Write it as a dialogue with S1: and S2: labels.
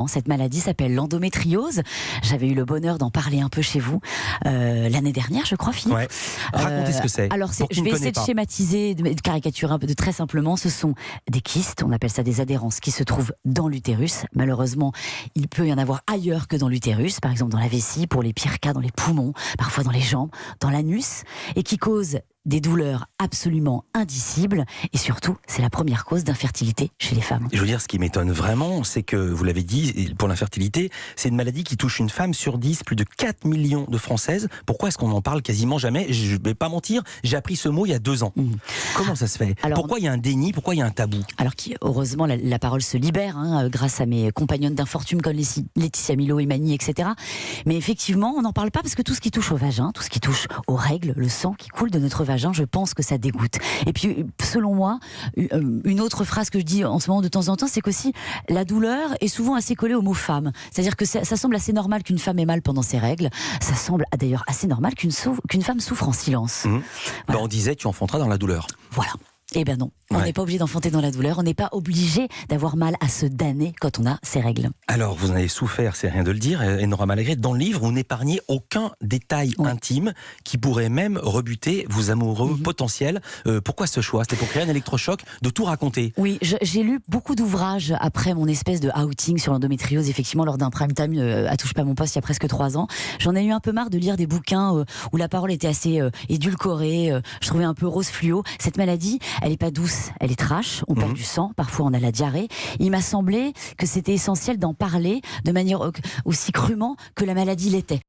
S1: Cette maladie s'appelle l'endométriose. J'avais eu le bonheur d'en parler un peu chez vous l'année dernière, je crois, Philippe.
S2: Ouais. Racontez ce que c'est.
S1: Alors, je vais essayer de schématiser, de caricaturer un peu, de très simplement. Ce sont des kystes, on appelle ça des adhérences, qui se trouvent dans l'utérus. Malheureusement, il peut y en avoir ailleurs que dans l'utérus, par exemple dans la vessie, pour les pires cas dans les poumons, parfois dans les jambes, dans l'anus, et qui causent des douleurs absolument indicibles, et surtout, c'est la première cause d'infertilité chez les femmes.
S2: Je veux dire, ce qui m'étonne vraiment, c'est que, vous l'avez dit, pour l'infertilité, c'est une maladie qui touche une femme sur 10, plus de 4 millions de Françaises. Pourquoi est-ce qu'on n'en parle quasiment jamais? Je ne vais pas mentir, j'ai appris ce mot il y a 2 ans. Comment ça se fait? Pourquoi il y a un déni? Pourquoi il y a un tabou? Alors,
S1: heureusement, la parole se libère, grâce à mes compagnonnes d'infortune comme Laetitia Milo, Emani, etc. Mais effectivement, on n'en parle pas parce que tout ce qui touche au vagin, tout ce qui touche aux règles, le sang qui coule de notre vagin, je pense que ça dégoûte. Et puis, selon moi, une autre phrase que je dis en ce moment de temps en temps, c'est qu'aussi la douleur est souvent assez collée au mot femme. C'est-à-dire que ça semble assez normal qu'une femme ait mal pendant ses règles. Ça semble d'ailleurs assez normal qu'une femme souffre en silence.
S2: Voilà. On disait, tu enfanteras dans la douleur.
S1: Voilà. Eh bien non, on n'est pas obligé d'enfanter dans la douleur, on n'est pas obligé d'avoir mal à se damner quand on a ses règles.
S2: Alors, vous en avez souffert, c'est rien de le dire, Enora Malagré. Dans le livre, vous n'épargnez aucun détail intime qui pourrait même rebuter vos amoureux potentiels. Pourquoi ce choix? C'était pour créer un électrochoc, de tout raconter?
S1: Oui, j'ai lu beaucoup d'ouvrages après mon espèce de outing sur l'endométriose, effectivement, lors d'un prime time à Touche pas mon poste il y a presque 3 ans. J'en ai eu un peu marre de lire des bouquins où la parole était assez édulcorée, je trouvais un peu rose fluo. Cette maladie, elle n'est pas douce, elle est trash, on perd du sang, parfois on a la diarrhée. Il m'a semblé que c'était essentiel d'en parler de manière aussi crûment que la maladie l'était.